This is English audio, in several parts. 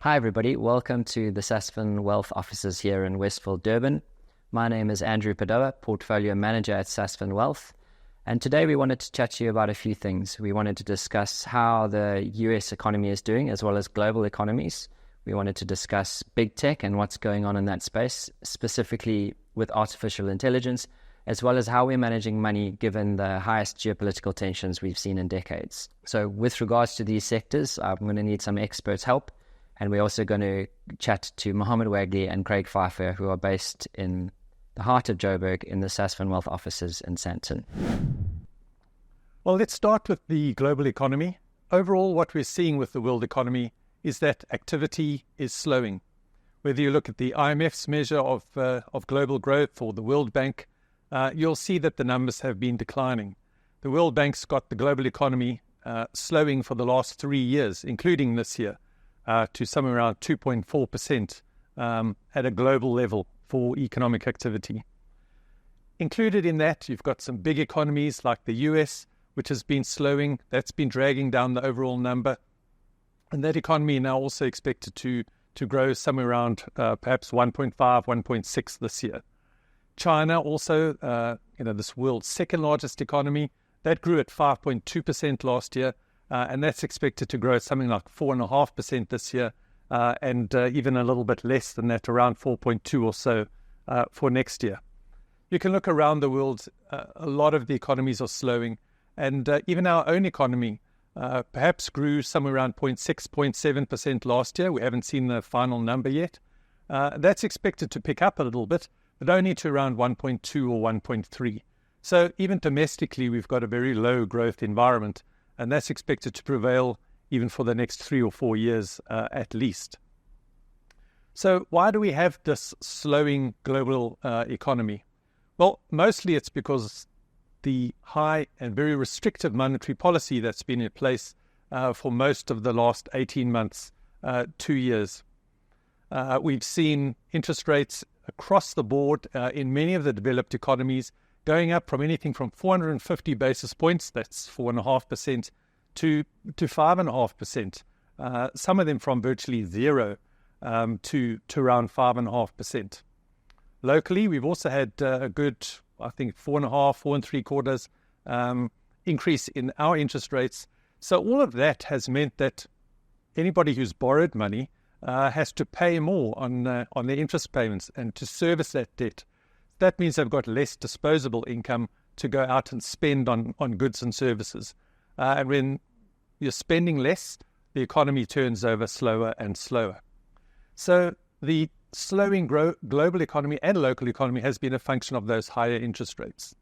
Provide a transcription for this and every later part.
Hi everybody, welcome to the Sasfin Wealth offices here in Westfield, Durban. My name is Andrew Padoa, Portfolio Manager at Sasfin Wealth. And today we wanted to chat to you about a few things. We wanted to discuss how the US economy is doing as well as global economies. We wanted to discuss big tech and what's going on in that space, specifically with artificial intelligence, as well as how we're managing money given the highest geopolitical tensions we've seen in decades. So with regards to these sectors, I'm going to need some experts' help. And we're also going to chat to Muhammed, Wagley and Craig Pheiffer, who are based in the heart of Joburg in the Sasfin Wealth offices in Sandton. Well, let's start with the global economy. Overall, what we're seeing with the world economy is that activity is slowing. Whether you look at the IMF's measure of global growth or the World Bank, you'll see that the numbers have been declining. The World Bank's got the global economy slowing for the last 3 years, including this year. To somewhere around 2.4% at a global level for economic activity. Included in that, you've got some big economies like the US, which has been slowing. That's been dragging down the overall number. And that economy now also expected to grow somewhere around perhaps 1.5, 1.6 this year. China also, this world's second largest economy, that grew at 5.2% last year. And that's expected to grow something like 4.5% this year, and even a little bit less than that, around 4.2 or so for next year. You can look around the world, a lot of the economies are slowing, and even our own economy perhaps grew somewhere around 0.6, 0.7% last year. We haven't seen the final number yet. That's expected to pick up a little bit, but only to around 1.2 or 1.3. So even domestically, we've got a very low growth environment. And that's expected to prevail even for the next 3 or 4 years at least. So why do we have this slowing global economy? Well, mostly it's because the high and very restrictive monetary policy that's been in place for most of the last 18 months, 2 years. We've seen interest rates across the board in many of the developed economies going up from anything from 450 basis points, that's 4.5%, to 5.5%. Some of them from virtually zero to around 5.5%. Locally, we've also had a good, 4.5, 4.75 increase in our interest rates. So all of that has meant that anybody who's borrowed money has to pay more on their interest payments and to service that debt. That means they've got less disposable income to go out and spend on goods and services. And when you're spending less, the economy turns over slower and slower. So the slowing global economy and local economy has been a function of those higher interest rates.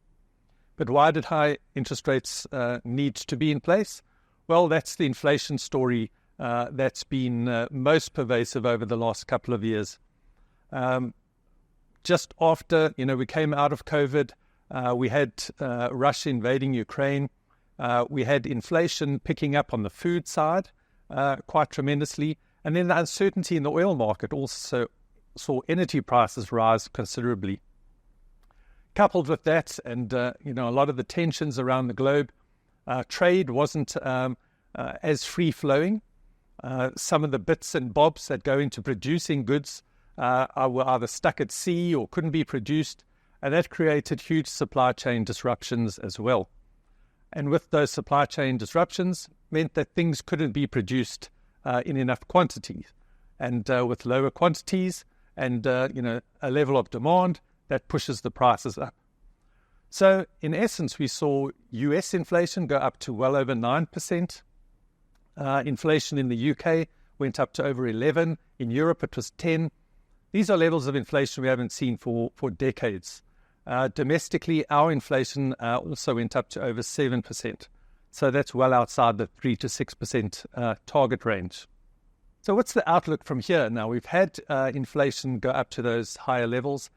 But why did high interest rates need to be in place? Well, that's the inflation story that's been most pervasive over the last couple of years. Just after, we came out of COVID, we had Russia invading Ukraine. We had inflation picking up on the food side quite tremendously. And then the uncertainty in the oil market also saw energy prices rise considerably. Coupled with that and, a lot of the tensions around the globe, trade wasn't as free-flowing. Some of the bits and bobs that go into producing goods were either stuck at sea or couldn't be produced, and that created huge supply chain disruptions as well. And with those supply chain disruptions meant that things couldn't be produced in enough quantities. And with lower quantities and a level of demand, that pushes the prices up. So in essence, we saw US inflation go up to well over 9%. Inflation in the UK went up to over 11. In Europe, it was 10. These are levels of inflation we haven't seen for decades. Domestically, our inflation also went up to over 7%. So that's well outside the 3 to 6% target range. So what's the outlook from here? Now, we've had inflation go up to those higher levels.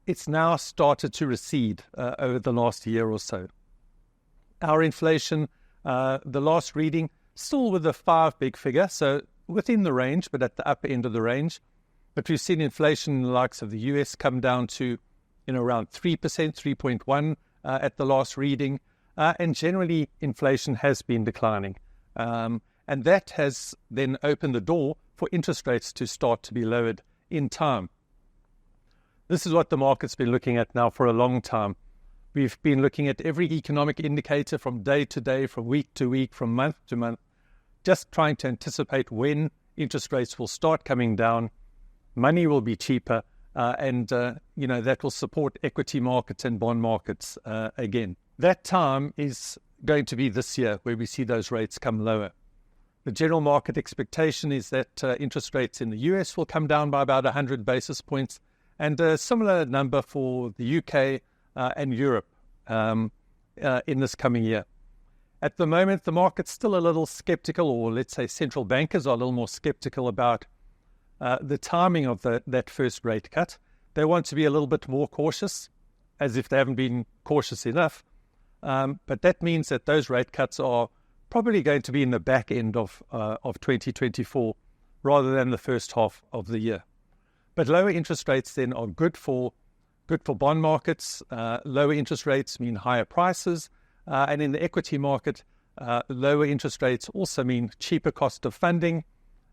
It's now started to recede over the last year or so. Our inflation, the last reading, still with a 5 big figure, so within the range, but at the upper end of the range. But we've seen inflation in the likes of the US come down to around 3%, 3.1 at the last reading. And generally, inflation has been declining. And And that has then opened the door for interest rates to start to be lowered in time. This is what the market's been looking at now for a long time. We've been looking at every economic indicator from day to day, from week to week, from month to month, just trying to anticipate when interest rates will start coming down, money will be cheaper, and that will support equity markets and bond markets again. That time is going to be this year where we see those rates come lower. The general market expectation is that interest rates in the US will come down by about 100 basis points, and a similar number for the UK and Europe in this coming year. At the moment, the market's still a little skeptical, or let's say central bankers are a little more skeptical about the timing of that first rate cut. They want to be a little bit more cautious, as if they haven't been cautious enough. But that means that those rate cuts are probably going to be in the back end of 2024 rather than the first half of the year. But lower interest rates then are good for bond markets. Lower interest rates mean higher prices. And in the equity market, lower interest rates also mean cheaper cost of funding.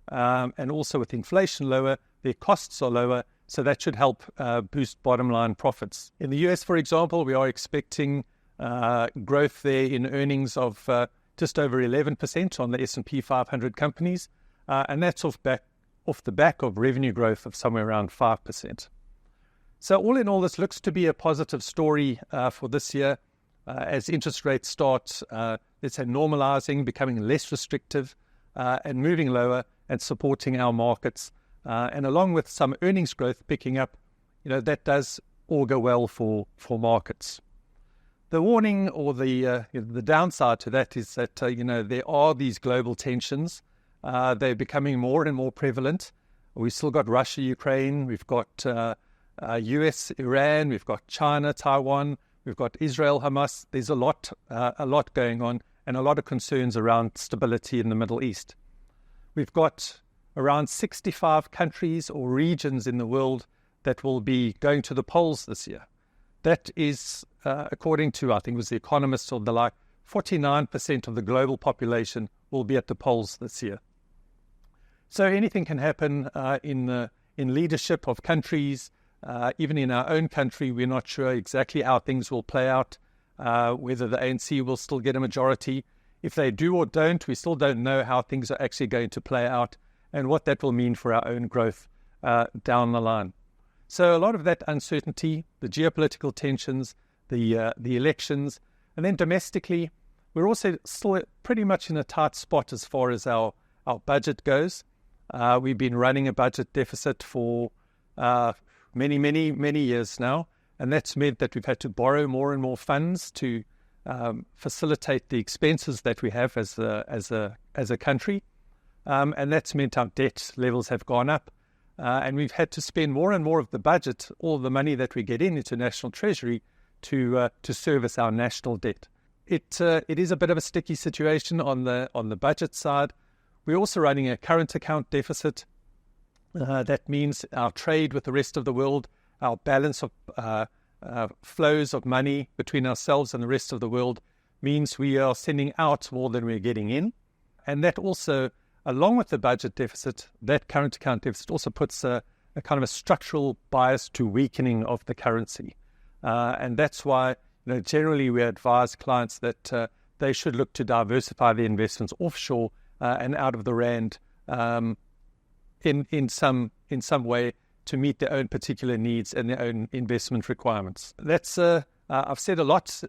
And also with inflation lower, their costs are lower. So that should help boost bottom line profits. In the US, for example, we are expecting growth there in earnings of just over 11% on the S&P 500 companies. And that's off the back of revenue growth of somewhere around 5%. So all in all, this looks to be a positive story for this year as interest rates start, let's say, normalizing, becoming less restrictive and moving lower and supporting our markets. And along with some earnings growth picking up, that does augur well for markets. The warning or the downside to that is that, there are these global tensions. They're becoming more and more prevalent. We've still got Russia, Ukraine. We've got US, Iran. We've got China, Taiwan. We've got Israel, Hamas. There's a lot going on and a lot of concerns around stability in the Middle East. We've got around 65 countries or regions in the world that will be going to the polls this year. That is, according to, I think it was The Economist or the like, 49% of the global population will be at the polls this year. So anything can happen in leadership of countries. Even in our own country, we're not sure exactly how things will play out, whether the ANC will still get a majority. If they do or don't, we still don't know how things are actually going to play out and what that will mean for our own growth down the line. So a lot of that uncertainty, the geopolitical tensions, the elections, and then domestically, we're also still pretty much in a tight spot as far as our budget goes. We've been running a budget deficit for many years now, and that's meant that we've had to borrow more and more funds to facilitate the expenses that we have as a country, and that's meant our debt levels have gone up. And we've had to spend more and more of the budget, all the money that we get into National Treasury, to service our national debt. It is a bit of a sticky situation on the budget side. We're also running a current account deficit. That means our trade with the rest of the world, our balance of flows of money between ourselves and the rest of the world, means we are sending out more than we're getting in. And that also, along with the budget deficit, that current account deficit also puts a kind of a structural bias to weakening of the currency. And that's why, generally we advise clients that they should look to diversify their investments offshore and out of the rand in some way to meet their own particular needs and their own investment requirements. That's I've said a lot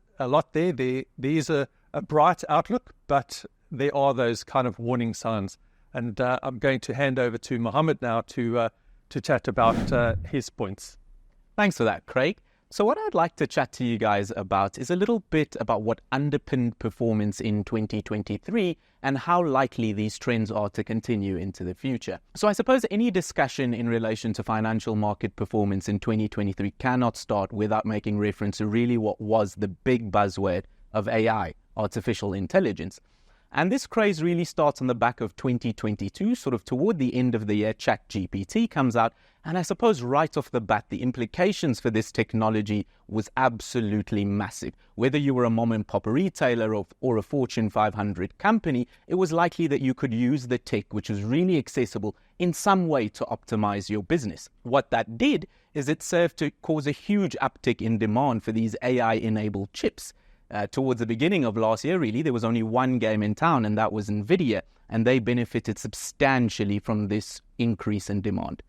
there. There is a bright outlook, but there are those kind of warning signs. And I'm going to hand over to Muhammed now to chat about his points. Thanks for that, Craig. So what I'd like to chat to you guys about is a little bit about what underpinned performance in 2023 and how likely these trends are to continue into the future. So I suppose any discussion in relation to financial market performance in 2023 cannot start without making reference to really what was the big buzzword of AI, artificial intelligence. And this craze really starts on the back of 2022, sort of toward the end of the year. ChatGPT comes out, and I suppose right off the bat, the implications for this technology was absolutely massive. Whether you were a mom and pop retailer or a Fortune 500 company, it was likely that you could use the tech, which was really accessible, in some way to optimize your business. What that did is it served to cause a huge uptick in demand for these AI-enabled chips. Towards the beginning of last year, really, there was only one game in town, and that was NVIDIA, and they benefited substantially from this increase in demand.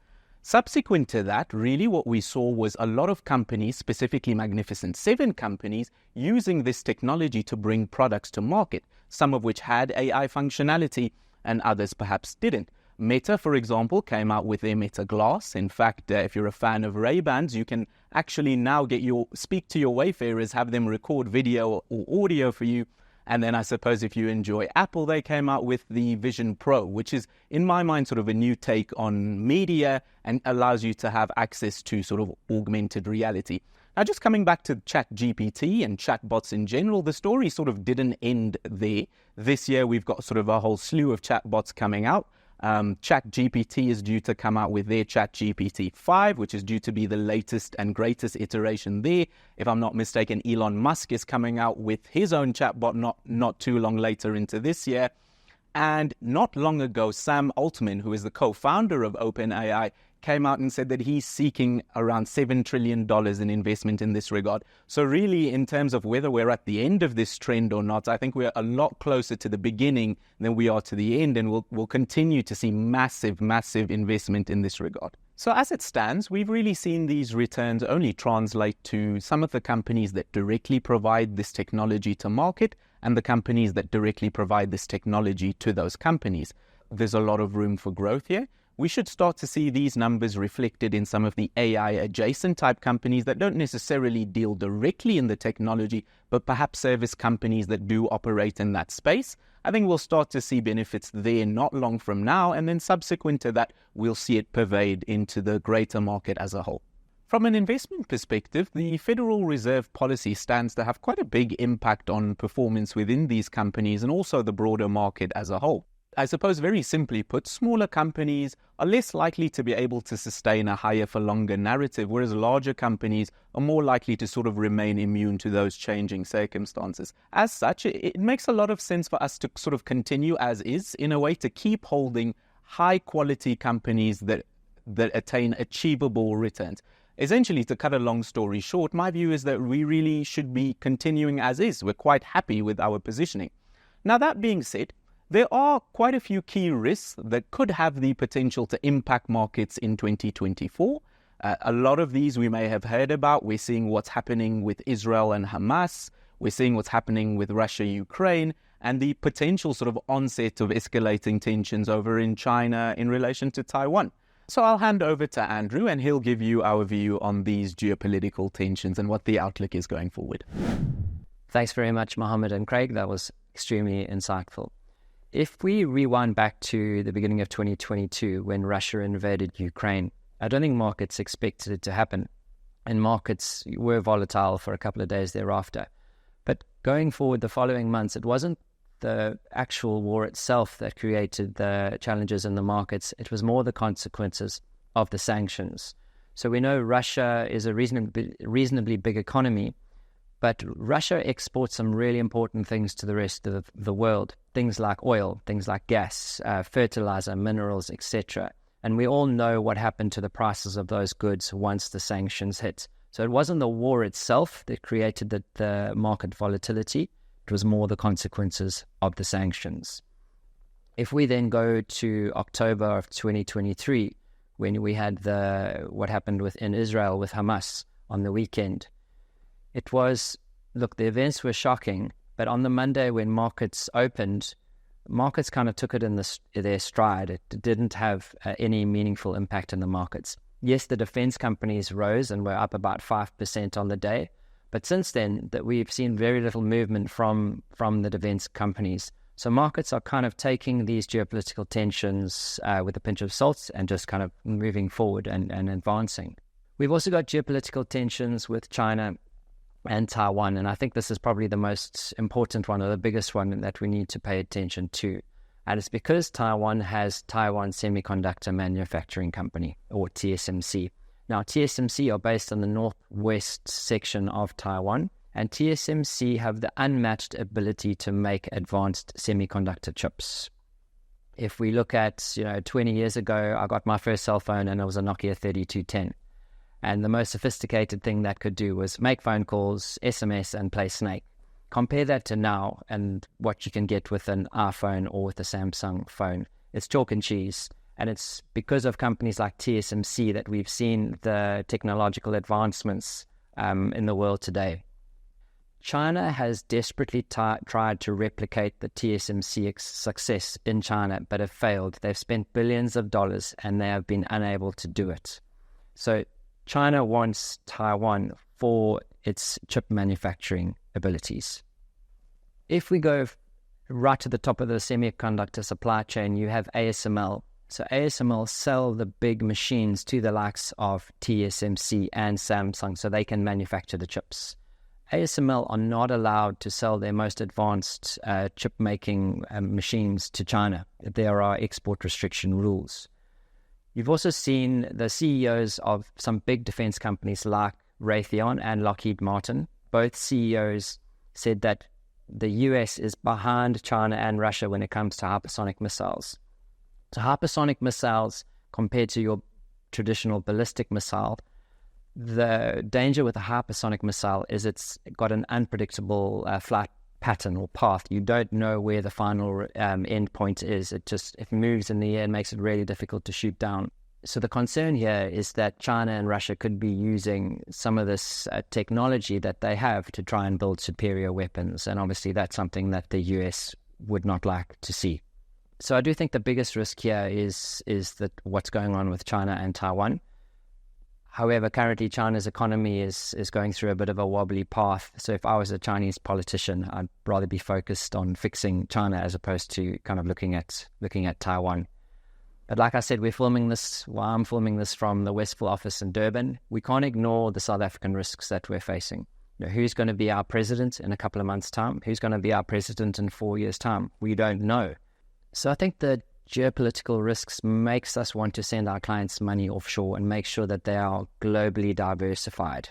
Subsequent to that, really what we saw was a lot of companies, specifically Magnificent Seven companies, using this technology to bring products to market, some of which had AI functionality and others perhaps didn't. Meta, for example, came out with their Meta Glass. In fact, if you're a fan of Ray-Bans, you can actually now speak to your wayfarers, have them record video or audio for you. And then I suppose if you enjoy Apple, they came out with the Vision Pro, which is, in my mind, sort of a new take on media and allows you to have access to sort of augmented reality. Now, just coming back to ChatGPT and chatbots in general, the story sort of didn't end there. This year, we've got sort of a whole slew of chatbots coming out. ChatGPT is due to come out with their ChatGPT 5, which is due to be the latest and greatest iteration there. If I'm not mistaken, Elon Musk is coming out with his own chatbot not too long later into this year. And not long ago, Sam Altman, who is the co-founder of OpenAI, came out and said that he's seeking around $7 trillion in investment in this regard. So really, in terms of whether we're at the end of this trend or not, I think we're a lot closer to the beginning than we are to the end, and we'll continue to see massive, massive investment in this regard. So as it stands, we've really seen these returns only translate to some of the companies that directly provide this technology to market and the companies that directly provide this technology to those companies. There's a lot of room for growth here. We should start to see these numbers reflected in some of the AI-adjacent type companies that don't necessarily deal directly in the technology, but perhaps service companies that do operate in that space. I think we'll start to see benefits there not long from now, and then subsequent to that, we'll see it pervade into the greater market as a whole. From an investment perspective, the Federal Reserve policy stands to have quite a big impact on performance within these companies and also the broader market as a whole. I suppose very simply put, smaller companies are less likely to be able to sustain a higher for longer narrative, whereas larger companies are more likely to sort of remain immune to those changing circumstances. As such, it makes a lot of sense for us to sort of continue as is, in a way, to keep holding high quality companies that attain achievable returns. Essentially, to cut a long story short, my view is that we really should be continuing as is. We're quite happy with our positioning. Now, that being said, there are quite a few key risks that could have the potential to impact markets in 2024. A lot of these we may have heard about. We're seeing what's happening with Israel and Hamas. We're seeing what's happening with Russia, Ukraine, and the potential sort of onset of escalating tensions over in China in relation to Taiwan. So I'll hand over to Andrew, and he'll give you our view on these geopolitical tensions and what the outlook is going forward. Thanks very much, Muhammed and Craig. That was extremely insightful. If we rewind back to the beginning of 2022, when Russia invaded Ukraine, I don't think markets expected it to happen. And markets were volatile for a couple of days thereafter. But going forward the following months, it wasn't the actual war itself that created the challenges in the markets. It was more the consequences of the sanctions. So we know Russia is a reasonably big economy, but Russia exports some really important things to the rest of the world. Things like oil, things like gas, fertilizer, minerals, etc. And we all know what happened to the prices of those goods once the sanctions hit. So it wasn't the war itself that created the market volatility. It was more the consequences of the sanctions. If we then go to October of 2023, when we had what happened in Israel with Hamas on the weekend, it was, look, the events were shocking, but on the Monday when markets opened, markets kind of took it in their stride. It didn't have any meaningful impact in the markets. Yes, the defense companies rose and were up about 5% on the day, but since then that we've seen very little movement from the defense companies. So markets are kind of taking these geopolitical tensions with a pinch of salt and just kind of moving forward and advancing. We've also got geopolitical tensions with China and Taiwan. And I think this is probably the most important one, or the biggest one that we need to pay attention to. And it's because Taiwan has Taiwan Semiconductor Manufacturing Company, or TSMC. Now, TSMC are based on the northwest section of Taiwan, and TSMC have the unmatched ability to make advanced semiconductor chips. If we look at, 20 years ago, I got my first cell phone and it was a Nokia 3210. And the most sophisticated thing that could do was make phone calls, SMS, and play Snake. Compare that to now and what you can get with an iPhone or with a Samsung phone. It's chalk and cheese. And it's because of companies like TSMC that we've seen the technological advancements in the world today. China has desperately tried to replicate the TSMC success in China, but have failed. They've spent billions of dollars and they have been unable to do it. So China wants Taiwan for its chip manufacturing abilities. If we go right to the top of the semiconductor supply chain, you have ASML. So ASML sell the big machines to the likes of TSMC and Samsung so they can manufacture the chips. ASML are not allowed to sell their most advanced chip-making machines to China. There are export restriction rules. You've also seen the CEOs of some big defense companies like Raytheon and Lockheed Martin. Both CEOs said that the US is behind China and Russia when it comes to hypersonic missiles. So hypersonic missiles, compared to your traditional ballistic missile, the danger with a hypersonic missile is it's got an unpredictable flight pattern or path. You don't know where the final end point is. It moves in the air and makes it really difficult to shoot down. So the concern here is that China and Russia could be using some of this technology that they have to try and build superior weapons. And obviously that's something that the US would not like to see. So I do think the biggest risk here is that what's going on with China and Taiwan. However, currently China's economy is going through a bit of a wobbly path. So if I was a Chinese politician, I'd rather be focused on fixing China as opposed to kind of looking at Taiwan. But like I said, I'm filming this from the Westville office in Durban. We can't ignore the South African risks that we're facing. Who's going to be our president in a couple of months' time? Who's going to be our president in 4 years' time? We don't know. So I think the geopolitical risks makes us want to send our clients money offshore and make sure that they are globally diversified.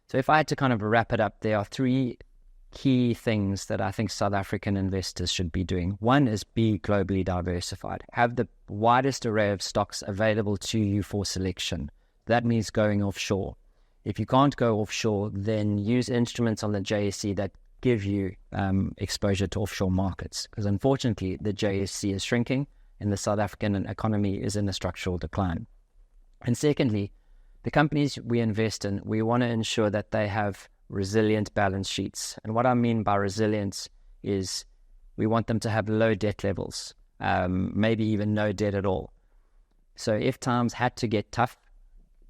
So if I had to kind of wrap it up, there are three key things that I think South African investors should be doing. One is be globally diversified. Have the widest array of stocks available to you for selection. That means going offshore. If you can't go offshore, then use instruments on the JSE that give you exposure to offshore markets. Because unfortunately, the JSE is shrinking and the South African economy is in a structural decline. And secondly, the companies we invest in, we want to ensure that they have resilient balance sheets. And what I mean by resilience is we want them to have low debt levels, maybe even no debt at all. So if times had to get tough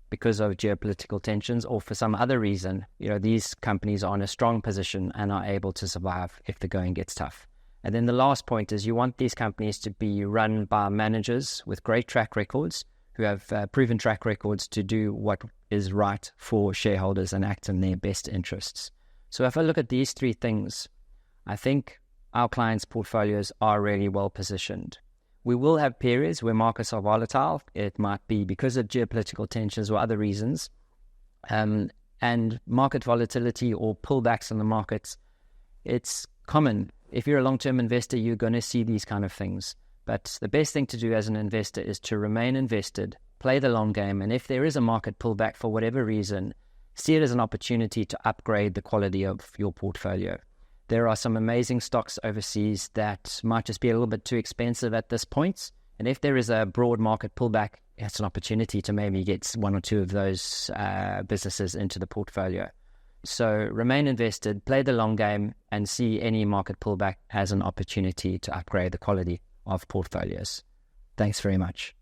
because of geopolitical tensions or for some other reason, these companies are in a strong position and are able to survive if the going gets tough. And then the last point is you want these companies to be run by managers with great track records who have proven track records to do what is right for shareholders and act in their best interests. So if I look at these three things, I think our clients' portfolios are really well positioned. We will have periods where markets are volatile. It might be because of geopolitical tensions or other reasons. And market volatility or pullbacks in the markets, it's common. If you're a long-term investor, you're going to see these kind of things. But the best thing to do as an investor is to remain invested, play the long game, and if there is a market pullback for whatever reason, see it as an opportunity to upgrade the quality of your portfolio. There are some amazing stocks overseas that might just be a little bit too expensive at this point. And if there is a broad market pullback, it's an opportunity to maybe get one or two of those businesses into the portfolio. So remain invested, play the long game, and see any market pullback as an opportunity to upgrade the quality of portfolios. Thanks very much.